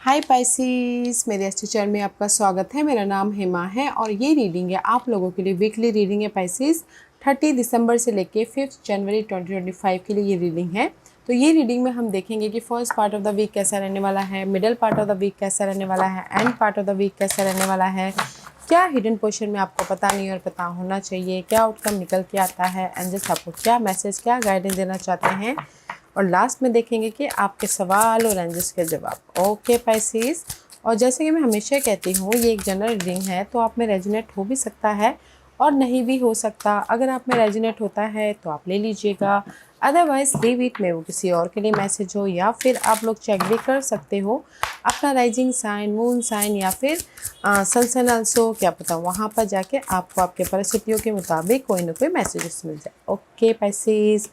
हाय Pisces, मेरे astro channel में आपका स्वागत है। मेरा नाम हेमा है और ये रीडिंग है आप लोगों के लिए, वीकली रीडिंग है पाइसिस। 30 दिसंबर से लेके 5 जनवरी 2025 के लिए ये रीडिंग है। तो ये रीडिंग में हम देखेंगे कि first part of the week कैसा रहने वाला है, middle part of the week कैसा रहने वाला है, end part of the week कैसा रहने वाला है, क्या हिडन पोर्शन में आपको पता नहीं और पता होना चाहिए, क्या आउटकम निकल के आता है, एंजल्स आपको क्या मैसेज, क्या गाइडेंस देना चाहते हैं, और लास्ट में देखेंगे कि आपके सवाल और एंजल्स के जवाब। ओके पाइसिस, और जैसे कि मैं हमेशा कहती हूँ ये एक जनरल रीडिंग है, तो आप में रेजोनेट हो भी सकता है और नहीं भी हो सकता। अगर आप में रेजोनेट होता है तो आप ले लीजिएगा, अदरवाइज लीव इट में वो किसी और के लिए मैसेज हो, या फिर आप लोग चेक भी कर सकते हो अपना राइजिंग साइन, मून साइन, या फिर सन ऑल्सो, क्या पता वहाँ पर जाके आपको आपके परिस्थितियों के मुताबिक कोई ना कोई मैसेजेस मिल जाए। ओके पाइसिस,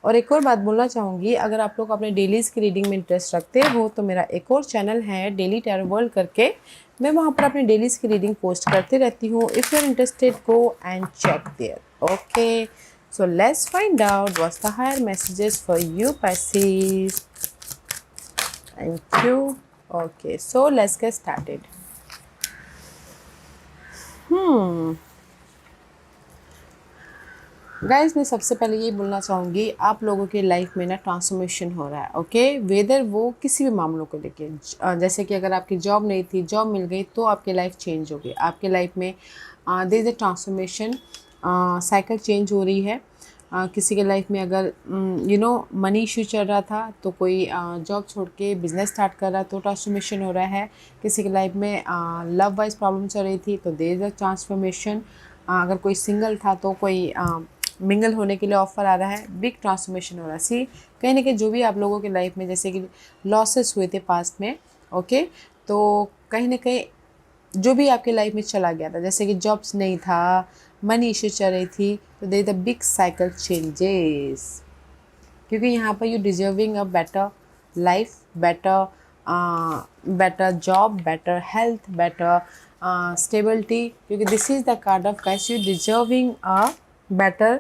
और एक और बात बोलना चाहूँगी, अगर आप लोग अपने डेलीज़ की रीडिंग में इंटरेस्ट रखते हो तो मेरा एक और चैनल है डेली टैरो वर्ल्ड करके, मैं वहाँ पर अपने डेलीज़ की रीडिंग पोस्ट करती रहती हूँ। If you are interested go and check there. Okay, so let's find out what's the higher messages for you Pisces. Thank you. Okay, so let's get started. Guys, मैं सबसे पहले ये बोलना चाहूँगी, आप लोगों के लाइफ में ना ट्रांसफॉर्मेशन हो रहा है। ओके, वेदर वो किसी भी मामलों को लेके, जैसे कि अगर आपकी जॉब नहीं थी, जॉब मिल गई तो आपकी लाइफ चेंज हो गई। आपके लाइफ में there is a transformation, cycle change हो रही है। किसी के लाइफ में अगर मनी इशू चल रहा था तो कोई जॉब छोड़ के बिजनेस स्टार्ट कर रहा है तो ट्रांसफॉर्मेशन हो रहा है। किसी के लाइफ में लव वाइज प्रॉब्लम चल रही थी तो देयर इज़ अ ट्रांसफॉर्मेशन। अगर कोई सिंगल था तो कोई मिंगल होने के लिए ऑफर आ रहा है, बिग ट्रांसफॉर्मेशन हो रहा है। सी, कहीं ना कहीं जो भी आप लोगों के लाइफ में जैसे कि लॉसेस हुए थे पास्ट में, ओके, तो कहीं ना कहीं जो भी आपके लाइफ में चला गया था, जैसे कि जॉब्स नहीं था, मनी इश्यू चल रही थी, तो there the big cycle changes, क्योंकि यहाँ पर you deserving a better life, better job, better health, better stability, क्योंकि this is the card of guys, you deserving a better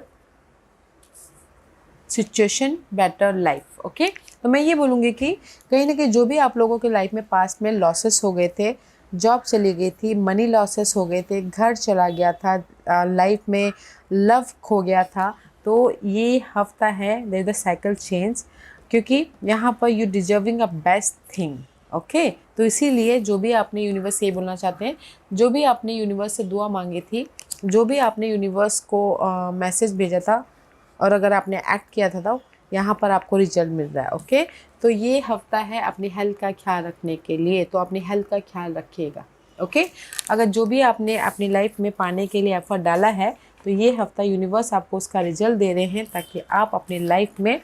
situation, better life. Okay, तो मैं ये बोलूँगी कि कहीं ना कहीं जो भी आप लोगों के लाइफ में पास्ट में लॉसेस हो गए थे, जॉब चली गई थी, मनी लॉसेस हो गए थे, घर चला गया था, लाइफ में लव खो गया था, तो ये हफ्ता है देयर द साइकिल चेंज, क्योंकि यहाँ पर you deserving a best thing. Okay, तो इसीलिए जो भी आपने यूनिवर्स से ये बोलना चाहते हैं, जो भी आपने यूनिवर्स से दुआ मांगी थी, जो भी आपने यूनिवर्स को मैसेज भेजा था, और अगर आपने एक्ट किया था तो यहाँ पर आपको रिजल्ट मिल रहा है। ओके, तो ये हफ्ता है अपनी हेल्थ का ख्याल रखने के लिए, तो अपनी हेल्थ का ख्याल रखिएगा। ओके, अगर जो भी आपने अपनी लाइफ में पाने के लिए एफर्ट डाला है, तो ये हफ्ता यूनिवर्स आपको उसका रिजल्ट दे रहे हैं, ताकि आप अपनी लाइफ में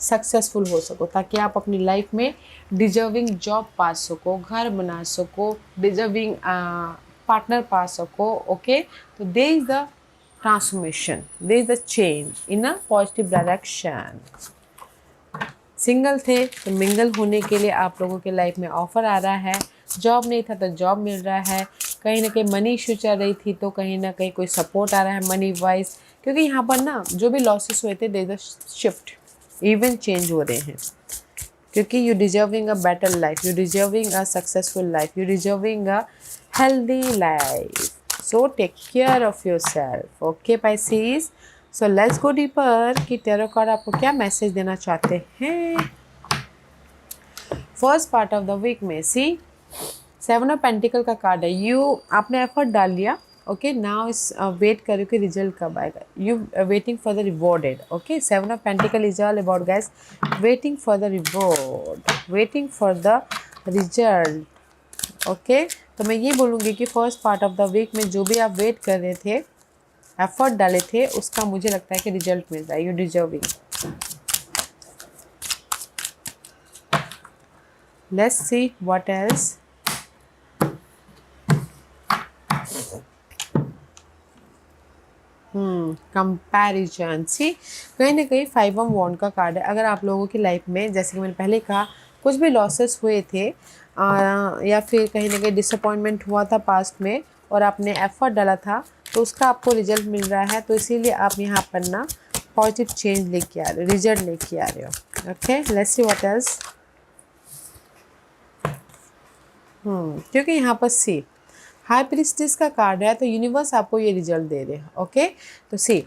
सक्सेसफुल हो सको, ताकि आप अपनी लाइफ में डिजर्विंग जॉब पा सको, घर बना सको, डिजर्विंग पार्टनर पा सको। ओके, तो there is the transformation, there is the change in a positive direction. Single थे तो मिंगल होने के लिए आप लोगों के लाइफ में ऑफर आ रहा है, जॉब नहीं था तो जॉब मिल रहा है, कहीं ना कहीं मनी इशू चल रही थी तो कहीं ना कहीं कोई सपोर्ट आ रहा है मनी वाइज, क्योंकि यहाँ पर ना जो भी लॉसेस हुए थे they the shift, even change हो रहे हैं, क्योंकि you deserving a better life, you deserving a successful life, you deserving a healthy life, so take care of yourself. Okay Pisces, so let's go deeper कि tarot card आपको क्या message देना चाहते हैं first part of the week में। See, 7 of pentacle का card है। आपने एफर्ट डाल लिया, ओके, नाउ इस वेट करो कि रिजल्ट कब आएगा, you waiting for the rewarded. Okay, 7 of pentacle is all about guys waiting for the reward, waiting for the result. Okay, तो मैं ये बोलूँगी कि first part of the week में जो भी आप वेट कर रहे थे, एफर्ट डाले थे, उसका मुझे लगता है कि रिजल्ट मिल रहा है, you deserving. Let's see what else. Comparison. See, कहीं ना कहीं 5 ऑफ वॉन्ड का कार्ड है। अगर आप लोगों की लाइफ में, जैसे कि मैंने पहले कहा, कुछ भी लॉसेस हुए थे या फिर कहीं ना कहीं डिसअपॉइंटमेंट हुआ था पास्ट में और आपने एफर्ट डाला था, तो उसका आपको रिजल्ट मिल रहा है, तो इसीलिए आप यहाँ पर ना पॉजिटिव चेंज लेके आ रहे हो, रिजल्ट लेके आ रहे हो। Okay, let's see what else. क्योंकि यहाँ पर सी हाई प्रीस्टिस का कार्ड है, तो यूनिवर्स आपको ये रिजल्ट दे रहे हैं। ओके, तो सी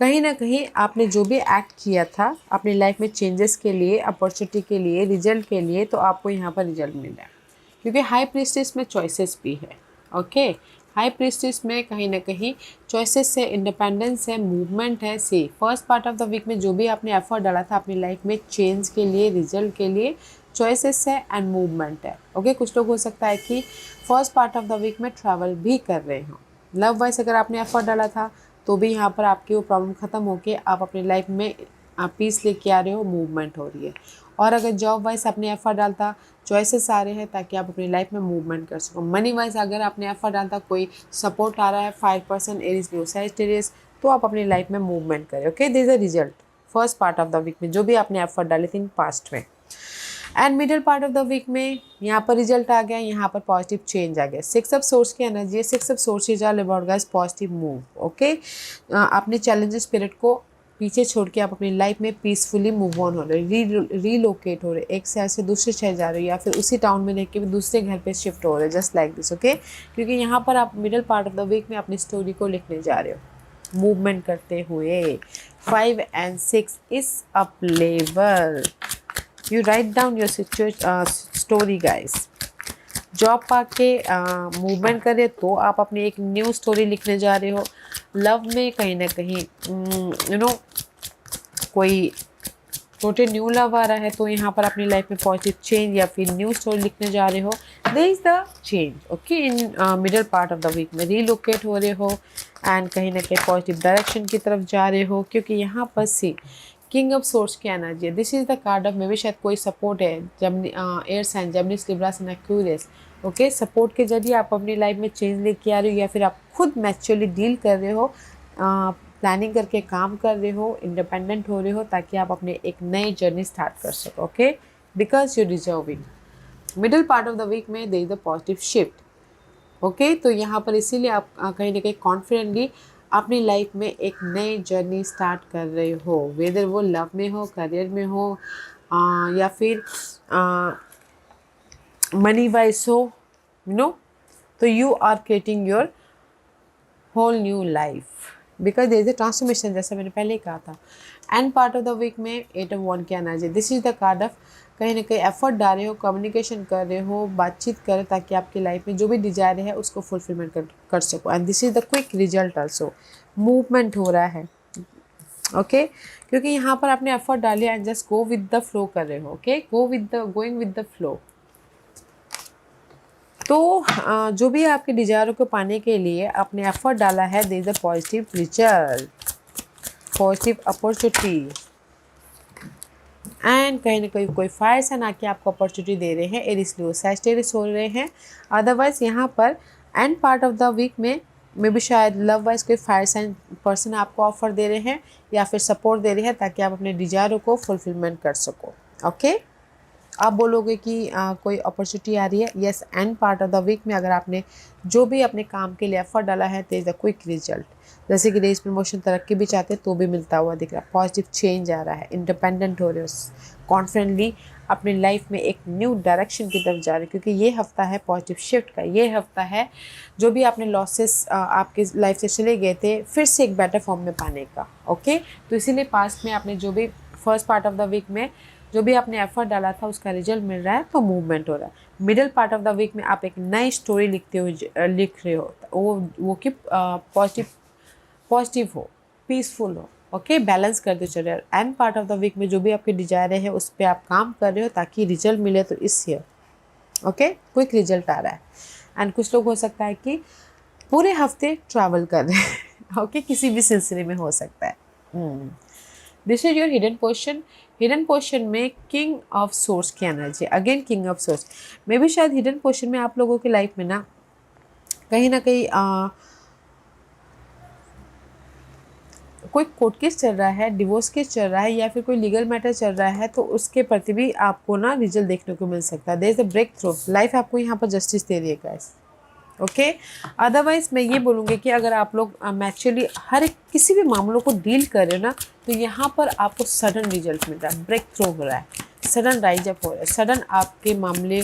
कहीं ना कहीं आपने जो भी एक्ट किया था अपनी लाइफ में चेंजेस के लिए, अपॉर्चुनिटी के लिए, रिजल्ट के लिए, तो आपको यहाँ पर रिजल्ट मिल रहा है। क्योंकि हाई प्रीस्टिस में चॉइसेस भी है। ओके, हाई प्रीस्टिस में कहीं ना कहीं चॉइसेस है, इंडिपेंडेंस है, मूवमेंट है। See first part of the week में जो भी आपने एफर्ट डाला था अपनी लाइफ में चेंज के लिए, रिजल्ट के लिए, चॉइसेस है एंड मूवमेंट है। ओके, कुछ लोग हो सकता है कि first part of the week में ट्रैवल भी कर रहे हो। लव वाइज अगर आपने एफर्ट डाला था तो भी यहाँ पर आपकी वो प्रॉब्लम ख़त्म होके आप अपनी लाइफ में पीस लेके आ रहे हो, मूवमेंट हो रही है। और अगर जॉब वाइज आपने एफर्ट डालता, चॉइसेस आ रहे हैं ताकि आप अपनी लाइफ में मूवमेंट कर सको। मनी वाइज अगर आपने एफर्ट डालता, कोई सपोर्ट आ रहा है 5% एरीज लो सैजिटेरियस, तो आप अपनी लाइफ में मूवमेंट करें। Okay, this is a result first part of the week में जो भी आपने एफर्ट डाले थे इन पास्ट में। And middle part of the week में यहाँ पर रिजल्ट आ गया, यहाँ पर पॉजिटिव चेंज आ गया। सिक्स ऑफ सोर्स की एनर्जी है। Six of source is all about guys positive move. Okay, अपने चैलेंजेस पीरियड को पीछे छोड़ के आप अपनी लाइफ में पीसफुली मूव ऑन हो रहे, रीलोकेट हो रहे, एक शहर से दूसरे शहर जा रहे हो, या फिर उसी टाउन में रह के भी दूसरे घर पे शिफ्ट हो रहे, जस्ट लाइक दिस। ओके, क्योंकि यहाँ पर आप middle part of the week में अपनी स्टोरी को लिखने जा रहे हो मूवमेंट करते हुए। 5 and 6 is up level. You write down your story guys. Job Pakke movement करे तो आप अपनी एक न्यू स्टोरी लिखने जा रहे हो। लव में कहीं ना कहीं कोई छोटे न्यू लव आ रहा है, तो यहाँ पर अपनी लाइफ में पॉजिटिव चेंज या फिर न्यू स्टोरी लिखने जा रहे हो। There is the change. Okay, in middle part of the week में रीलोकेट हो रहे हो एंड कहीं ना कहीं पॉजिटिव डायरेक्शन की तरफ जा रहे हो, क्योंकि यहाँ पर सी किंग ऑफ सोर्स की एनर्जी है। This is the card of, मे भी शायद कोई सपोर्ट है, जब air sign, Gemini, Libra and Aquarius. Okay, support के जरिए आप अपनी लाइफ में चेंज लेके आ रहे हो, या फिर आप खुद मैच्योरली डील कर रहे हो, प्लानिंग करके काम कर रहे हो, इंडिपेंडेंट हो रहे हो, ताकि आप अपने एक नई जर्नी स्टार्ट कर सको। Okay, because you deserving. Middle part of the week में there is the positive shift. Okay, तो यहाँ पर इसीलिए आप कहीं ना कहीं कॉन्फिडेंटली अपनी लाइफ में एक नई जर्नी स्टार्ट कर रहे हो, वेदर वो लव में हो, करियर में हो, या फिर मनी वाइज हो, तो you are creating your whole new life, because there is a transformation, जैसे मैंने पहले ही कहा था। End part of the week में 8 of Wands की energy. This is the card of कहीं ना कहीं एफर्ट डाल रहे हो, कम्युनिकेशन कर रहे हो, बातचीत करो, ताकि आपकी लाइफ में जो भी डिजायर है उसको फुलफिलमेंट कर सको। And this is the quick result also, movement हो रहा है। ओके, क्योंकि यहाँ पर आपने एफर्ट डाले and just go with the flow कर रहे हो। Okay, going with the flow. तो जो भी आपके डिजायरों को पाने के लिए आपने एफर्ट डाला है, there is a positive result, positive opportunity. And कहीं ना कहीं कोई फायर साइन आके आपको अपॉर्चुनिटी दे रहे हैं, एरिस लियो सैजिटेरियस हो रहे हैं। अदरवाइज यहाँ पर end part of the week में मे भी शायद लव वाइज कोई फायर साइन पर्सन आपको ऑफर दे रहे हैं या फिर सपोर्ट दे रहे हैं, ताकि आप अपने डिजायरों को फुलफिलमेंट कर सको। ओके, आप बोलोगे कि कोई अपॉर्चुनिटी आ रही है। Yes, end part of the week में अगर आपने जो भी अपने काम के लिए एफर्ट डाला है, there is a quick result. जैसे कि रेस प्रमोशन, तरक्की भी चाहते हैं तो भी मिलता हुआ दिख रहा है, पॉजिटिव चेंज आ रहा है, इंडिपेंडेंट हो रहे हो, कॉन्फिडेंटली अपनी लाइफ में एक न्यू डायरेक्शन की तरफ जा रहे हो, क्योंकि ये हफ्ता है पॉजिटिव शिफ्ट का। ये हफ्ता है जो भी आपने लॉसेस आपके लाइफ से चले गए थे फिर से एक बेटर फॉर्म में पाने का। ओके, तो इसीलिए पास्ट में आपने जो भी first part of the week में जो भी आपने एफर्ट डाला था उसका रिजल्ट मिल रहा है, तो मूवमेंट हो रहा है। Middle part of the week में आप एक नई स्टोरी लिख रहे हो, वो कि पॉजिटिव हो, पीसफुल हो। ओके, बैलेंस करते चले। And part of the week में जो भी आपके डिजायर है उस पर आप काम कर रहे हो ताकि रिजल्ट मिले, तो इससे ओके क्विक रिजल्ट आ रहा है। एंड कुछ लोग हो सकता है कि पूरे हफ्ते ट्रैवल कर रहे हैं। ओके, किसी भी सिलसिले में हो सकता है। This is your hidden portion. Hidden portion में किंग ऑफ सोर्स की energy, again king of swords. मे भी शायद हिडन पोर्शन में आप लोगों की लाइफ में ना कहीं कोई कोर्ट केस चल रहा है, डिवोर्स केस चल रहा है, या फिर कोई लीगल मैटर चल रहा है, तो उसके प्रति भी आपको ना रिजल्ट देखने को मिल सकता है। There is a breakthrough, life आपको यहाँ पर जस्टिस दे रही है गाइस। ओके, अदरवाइज मैं ये बोलूँगी कि अगर आप लोग मैच्योरली हर एक किसी भी मामलों को डील कर रहे हो ना, तो यहाँ पर आपको सडन रिजल्ट मिल रहा है, ब्रेक थ्रू हो रहा है। सडन राइज अप हो रहा है, सडन आपके मामले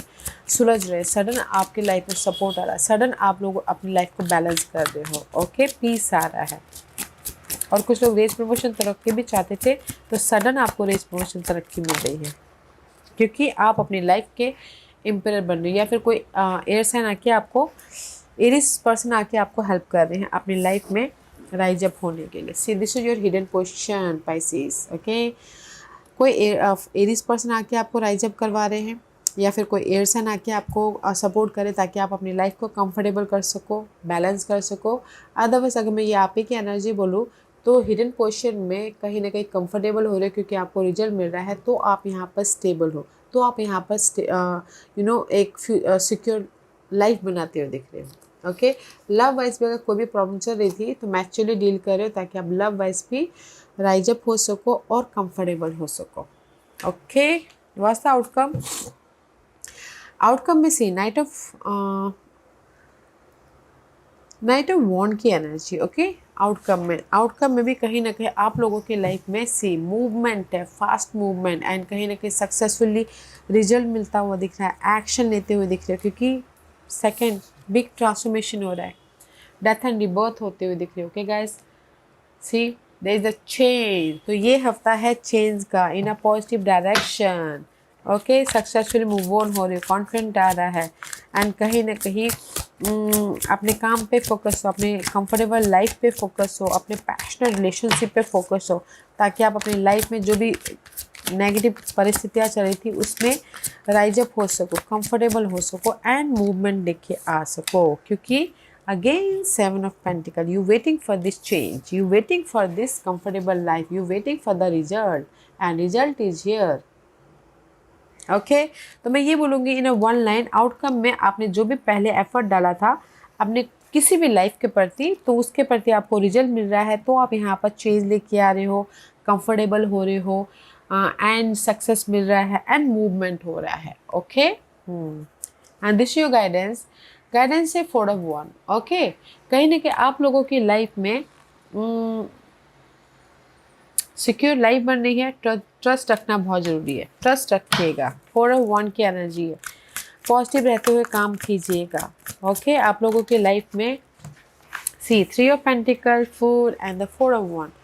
सुलझ रहे हैं, सडन आपकी लाइफ में सपोर्ट आ रहा है, सडन आप लोग अपनी लाइफ को बैलेंस कर रहे हो। ओके, पीस आ रहा है। और कुछ लोग रेस प्रमोशन तरक्की भी चाहते थे, तो सडन आपको रेस प्रमोशन तरक्की मिल रही है, क्योंकि आप अपनी लाइफ के एम्पायर बन रहे हैं, या फिर कोई एयर साइन आके आपको, एरिस पर्सन आके आपको हेल्प कर रहे हैं अपनी लाइफ में राइज अप होने के लिए। See this is your hidden position Pisces. Okay, कोई एरिस पर्सन आके आपको राइज अप करवा रहे हैं, या फिर कोई एयर साइन आके आपको सपोर्ट करे ताकि आप अपनी लाइफ को कंफर्टेबल कर सको, बैलेंस कर सको। अदरवाइज अगर मैं ये आप ही की एनर्जी बोलूँ तो हिडन पोजीशन में कहीं ना कहीं कंफर्टेबल हो रहे हो, क्योंकि आपको रिजल्ट मिल रहा है, तो आप यहाँ पर स्टेबल हो, तो आप यहाँ पर एक सिक्योर लाइफ बनाते हुए दिख रहे हो। ओके, लव वाइज भी अगर कोई भी प्रॉब्लम चल रही थी तो मैच्योरली डील करो, ताकि आप लव वाइज भी राइज अप हो सको और कंफर्टेबल हो सको। Okay, what's the outcome? Outcome में सी नाइट ऑफ वॉन्ड की एनर्जी। ओके, आउटकम में भी कहीं ना कहीं आप लोगों की लाइफ में सी मूवमेंट है, फास्ट मूवमेंट, एंड कहीं ना कहीं सक्सेसफुली रिजल्ट मिलता हुआ दिख रहा है, एक्शन लेते हुए दिख रहे हो, क्योंकि सेकेंड बिग ट्रांसफॉर्मेशन हो रहा है, डेथ एंड रिबर्थ होते हुए दिख रहे हो। Okay guys, see there is a change. तो ये हफ्ता है चेंज का, in a positive direction. Okay, successfully move on हो रही हो, कॉन्फिडेंट आ रहा है, एंड कहीं ना कहीं अपने काम पे फोकस हो, अपने कंफर्टेबल लाइफ पे फोकस हो, अपने पैशनेट रिलेशनशिप पे फोकस हो, ताकि आप अपनी लाइफ में जो भी नेगेटिव परिस्थितियाँ चल रही थी उसमें राइज अप हो सको, कंफर्टेबल हो सको, एंड मूवमेंट लेके आ सको। क्योंकि again 7 of Pentacle, you waiting for this change, you waiting for this comfortable life, you waiting for the result, and result is here. Okay, तो मैं ये बोलूँगी इन अ वन लाइन, आउटकम में आपने जो भी पहले एफर्ट डाला था अपने किसी भी लाइफ के प्रति, तो उसके प्रति आपको रिजल्ट मिल रहा है, तो आप यहाँ पर चेंज लेके आ रहे हो, कंफर्टेबल हो रहे हो, एंड सक्सेस मिल रहा है, एंड मूवमेंट हो रहा है। Okay, and this your guidance है 4 of Wands। ओके, कहीं ना कहीं आप लोगों की लाइफ में सिक्योर लाइफ बन रही है, ट्रस्ट रखना बहुत ज़रूरी है, ट्रस्ट रखिएगा। 4 of Wands की एनर्जी है, पॉजिटिव रहते हुए काम कीजिएगा। ओके, आप लोगों की लाइफ में सी 3 of Pentacles, Fool and the 4 of Wands।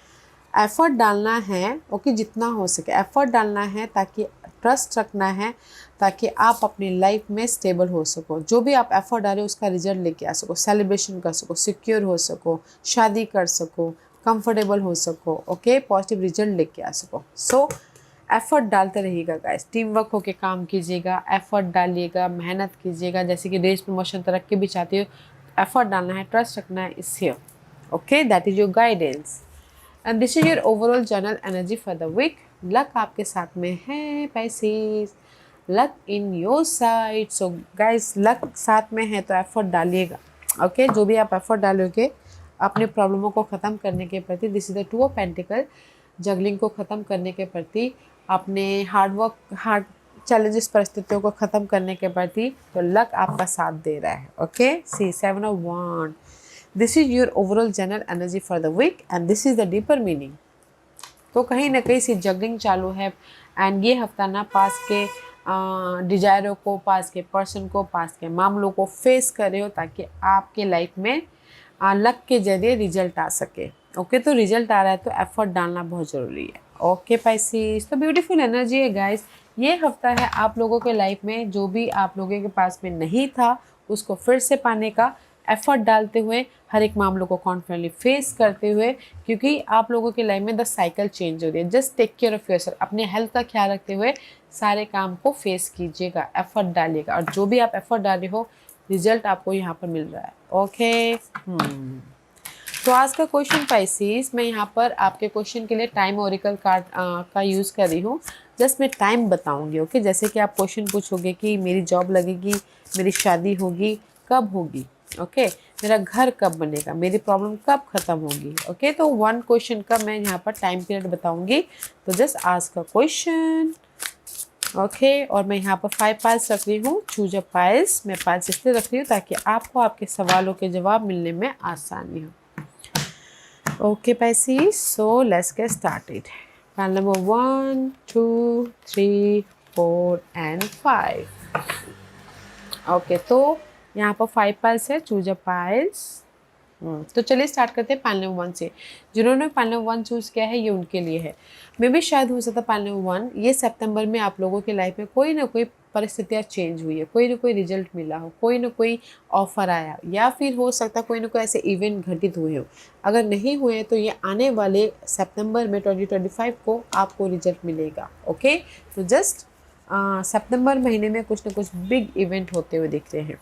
Effort डालना है, ओके, जितना हो सके एफर्ट डालना है, ताकि ट्रस्ट रखना है, ताकि आप अपनी लाइफ में स्टेबल हो सको, जो भी आप एफर्ट डालें उसका रिजल्ट लेके आ सको, सेलिब्रेशन कर सको, सिक्योर हो सको, शादी कर सको, कंफर्टेबल हो सको। ओके, पॉजिटिव रिजल्ट लेके आ सको। सो एफर्ट डालते रहिएगा गाइस, टीम वर्क होके काम कीजिएगा, एफर्ट डालिएगा, मेहनत कीजिएगा। जैसे कि रेस प्रमोशन तरक्की भी चाहती हो, एफर्ट डालना है, ट्रस्ट रखना है, इस here. Okay, that is your guidance and this is your overall general energy for the week. Luck आपके साथ में है Pisces, luck in your side. So guys, luck साथ में है तो एफर्ट डालिएगा। ओके, जो भी आप एफर्ट डालोगे अपने प्रॉब्लमों को ख़त्म करने के प्रति, this is the 2 of Pentacles, juggling को ख़त्म करने के प्रति, अपने हार्ड चैलेंजेस परिस्थितियों को ख़त्म करने के प्रति, तो लक आपका साथ दे रहा है। Okay, see 7 of Wands, this is your overall general energy for the week and this is the deeper meaning. तो कहीं ना कहीं से जगलिंग चालू है, एंड ये हफ्ता ना पास के डिजायरों को, पास के पर्सन को, पास के मामलों को फेस कर रहे हो, ताकि आपके लाइफ में लक के जरिए रिजल्ट आ सके। ओके, तो रिजल्ट आ रहा है तो एफर्ट डालना बहुत ज़रूरी है। ओके पाइसेस, तो ब्यूटीफुल एनर्जी है गाइस। ये हफ्ता है आप लोगों के लाइफ में जो भी आप लोगों के पास में नहीं था उसको फिर से पाने का, एफर्ट डालते हुए, हर एक मामलों को कॉन्फिडेंटली फेस करते हुए, क्योंकि आप लोगों की लाइफ में द साइकिल चेंज हो रही है। Just take care of yourself, अपने हेल्थ का ख्याल रखते हुए सारे काम को फेस कीजिएगा, एफर्ट डालिएगा, और जो भी आप एफर्ट डाले हो रिजल्ट आपको यहाँ पर मिल रहा है। ओके, तो आज का क्वेश्चन पाइसेस, मैं यहाँ पर आपके क्वेश्चन के लिए टाइम ओरेकल कार्ड का यूज़ कर रही हूँ। जस्ट मैं टाइम बताऊँगी। ओके, जैसे कि आप क्वेश्चन पूछोगे कि मेरी जॉब लगेगी, मेरी शादी होगी, कब होगी, ओके, मेरा घर कब बनेगा, मेरी प्रॉब्लम कब ख़त्म होगी। ओके, तो 1 क्वेश्चन का मैं यहाँ पर टाइम पीरियड बताऊँगी। तो जस्ट आज का क्वेश्चन। ओके, और मैं यहाँ पर 5 पाइल्स रख रही हूँ, चूज अ पाइल्स। मैं पाइल्स इसलिए रख रही हूँ ताकि आपको आपके सवालों के जवाब मिलने में आसानी हो। Okay Pisces, so let's get started. Pile number 1, 2, 3, 4 and 5। Okay, तो यहाँ पर 5 पाइल्स है, चूज अ पाइल्स। तो चलिए स्टार्ट करते हैं पाइल नंबर 1 से। जिन्होंने पाइल नंबर 1 चूज़ किया है ये उनके लिए है। मे भी शायद हो सकता है पाइल नंबर 1 ये सितंबर में आप लोगों की लाइफ में कोई ना कोई परिस्थितियाँ चेंज हुई है, कोई ना कोई रिजल्ट मिला हो, कोई ना कोई ऑफर आया, या फिर हो सकता है कोई ना कोई ऐसे इवेंट घटित हुए हो। अगर नहीं हुए तो ये आने वाले सितंबर में 2025 को आपको रिजल्ट मिलेगा। ओके, तो जस्ट सितंबर महीने में कुछ ना कुछ बिग इवेंट होते हुए दिख रहे हैं।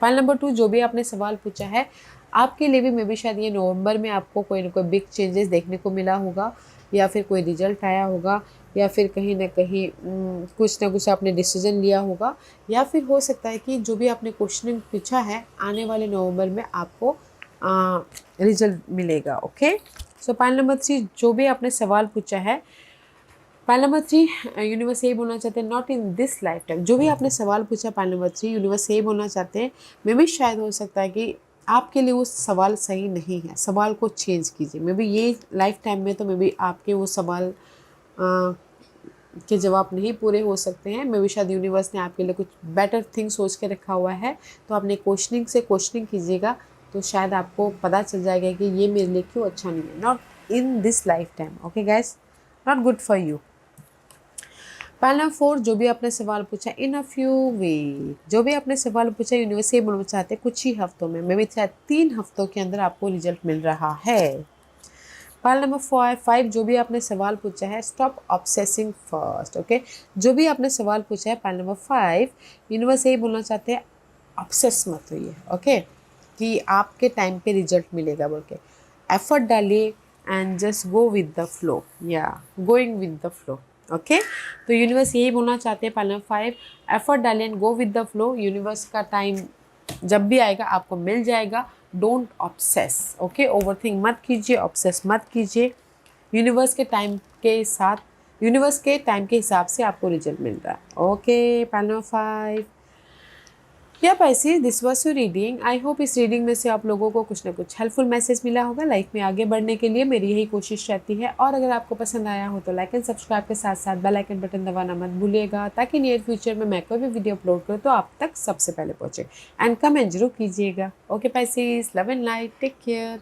पाइल नंबर 2, जो भी आपने सवाल पूछा है आपके लिए भी मे भी शायद ये नवंबर में आपको कोई ना कोई बिग चेंजेस देखने को मिला होगा, या फिर कोई रिजल्ट आया होगा, या फिर कहीं ना कहीं कुछ ना कुछ आपने डिसीजन लिया होगा, या फिर हो सकता है कि जो भी आपने क्वेश्चन पूछा है आने वाले नवंबर में आपको रिजल्ट मिलेगा। ओके, सो पाइल नंबर 3, जो भी आपने सवाल पूछा है पाइल नंबर 3 यूनिवर्स यही बोलना चाहते हैं not in this life time. जो भी आपने सवाल पूछा पाइल नंबर 3 यूनिवर्स यही बोलना चाहते हैं मे भी शायद हो सकता है कि आपके लिए वो सवाल सही नहीं है, सवाल को चेंज कीजिए। मे बी ये लाइफ टाइम में तो मे बी आपके वो सवाल के जवाब नहीं पूरे हो सकते हैं। मे बी शायद यूनिवर्स ने आपके लिए कुछ बेटर थिंग सोच के रखा हुआ है, तो आपने क्वेश्चनिंग से क्वेश्चनिंग कीजिएगा तो शायद आपको पता चल जाएगा कि ये मेरे लिए क्यों अच्छा नहीं है। Not in this life time, okay guys, not good for you. Pile number 4, जो भी आपने सवाल पूछा इन अ फ्यू वीक, जो भी आपने सवाल पूछा यूनिवर्स ये बोलना चाहते हैं कुछ ही हफ्तों में, मे बी शायद 3 हफ्तों के अंदर आपको रिजल्ट मिल रहा है। पाइल नंबर 5, जो भी आपने सवाल पूछा है स्टॉप ऑब्सेसिंग फर्स्ट। ओके, जो भी आपने सवाल पूछा है पाइल नंबर 5 यूनिवर्स यही बोलना चाहते हैं ऑब्सेस मत होइए। ओके, कि आपके टाइम पे रिजल्ट मिलेगा बोल के एफर्ट डालिए and just go with the flow, या going with the flow. Okay, तो यूनिवर्स यही बोलना चाहते हैं पाइल नंबर 5 एफर्ट डालिए and go with the flow. Universe का टाइम जब भी आएगा आपको मिल जाएगा। डोंट ऑब्सेस, ओके, ओवरथिंक मत कीजिए, ऑब्सेस मत कीजिए। यूनिवर्स के टाइम के साथ, यूनिवर्स के टाइम के हिसाब से आपको रिजल्ट मिल रहा है। ओके, पाइल नंबर 5, या Pisces, this was your reading. I hope इस रीडिंग में से आप लोगों को कुछ ना कुछ हेल्पफुल मैसेज मिला होगा। लाइफ में आगे बढ़ने के लिए मेरी यही कोशिश रहती है। और अगर आपको पसंद आया हो तो लाइक एंड सब्सक्राइब के साथ साथ बेल आइकन बटन दबाना मत भूलिएगा, ताकि नियर फ्यूचर में मैं कोई भी वीडियो अपलोड करूँ तो आप तक सबसे पहले पहुँचे। एंड कमेंट जरूर कीजिएगा। Okay Pisces, love and light, take care.